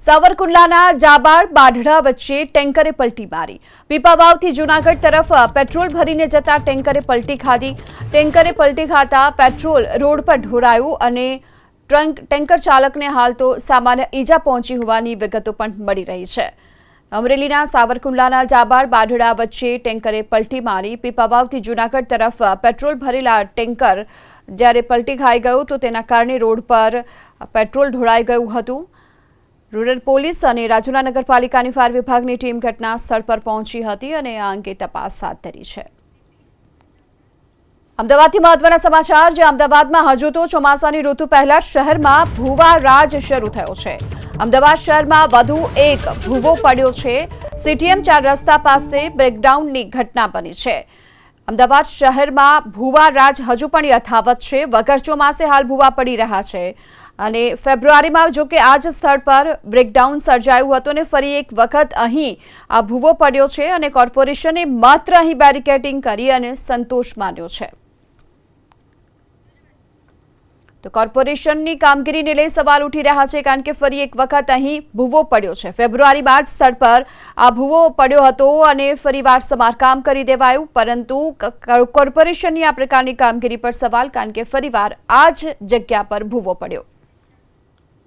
સાવરકુંડલાના જાબાળ બાઢડા વચ્ચે ટેન્કરે પલટી મારી। પીપાવાવથી જૂનાગઢ તરફ પેટ્રોલ ભરીને જતા ટેન્કરે પલટી ખાધી। ટેન્કરે પલટી ખાતા પેટ્રોલ રોડ પર ઢોળાયું અને ટેન્કર ચાલકને હાલ તો સામાન્ય ઈજા પહોંચી હોવાની વિગતો પણ મળી રહી છે। અમરેલીના સાવરકુંડલાના જાબાળ બાઢડા વચ્ચે ટેન્કરે પલટી મારી। પીપાવાવથી જૂનાગઢ તરફ પેટ્રોલ ભરેલા ટેન્કર જ્યારે પલટી ખાઈ ગયું તો તેના કારણે રોડ પર પેટ્રોલ ઢોળાઈ ગયું હતું। રૂરલ પોલીસ અને રાજુલા નગરપાલિકાની ફાયર વિભાગની ટીમ ઘટના સ્થળ પર પહોંચી હતી અને આ અંગે તપાસ હાથ ધરી છે। અમદાવાદથી મહત્વના સમાચાર। જે અમદાવાદમાં હજુ તો ચોમાસાની ઋતુ પહેલા શહેરમાં ભૂવા રાજ શરૂ થયો છે। અમદાવાદ શહેરમાં વધુ એક ભૂવો પડ્યો છે। સીટીએમ 4 રસ્તા પાસે બ્રેકડાઉનની ઘટના બની છે। અમદાવાદ શહેરમાં ભૂવા રાજ હજુ પણ યથાવત છે। વગર ચોમાસે હાલ ભૂવા પડી રહ્યા છે અને ફેબ્રુઆરીમાં જો કે આ જ સ્થળ પર બ્રેકડાઉન સર્જાયું હતું અને ફરી એક વખત અહીં આ ભૂવો પડ્યો છે અને કોર્પોરેશને માત્ર અહીં બેરિકેડિંગ કરી અને સંતોષ માન્યો છે। તો કોર્પોરેશનની કામગીરીને લઈ સવાલ ઉઠી રહ્યા છે કારણ કે ફરી એક વખત અહીં ભૂવો પડ્યો છે। ફેબ્રુઆરીમાં જ સ્થળ પર આ ભૂવો પડ્યો હતો અને ફરીવાર સમારકામ કરી દેવાયું, પરંતુ કોર્પોરેશનની આ પ્રકારની કામગીરી પર સવાલ કારણ કે ફરીવાર આ જ જગ્યા પર ભૂવો પડ્યો।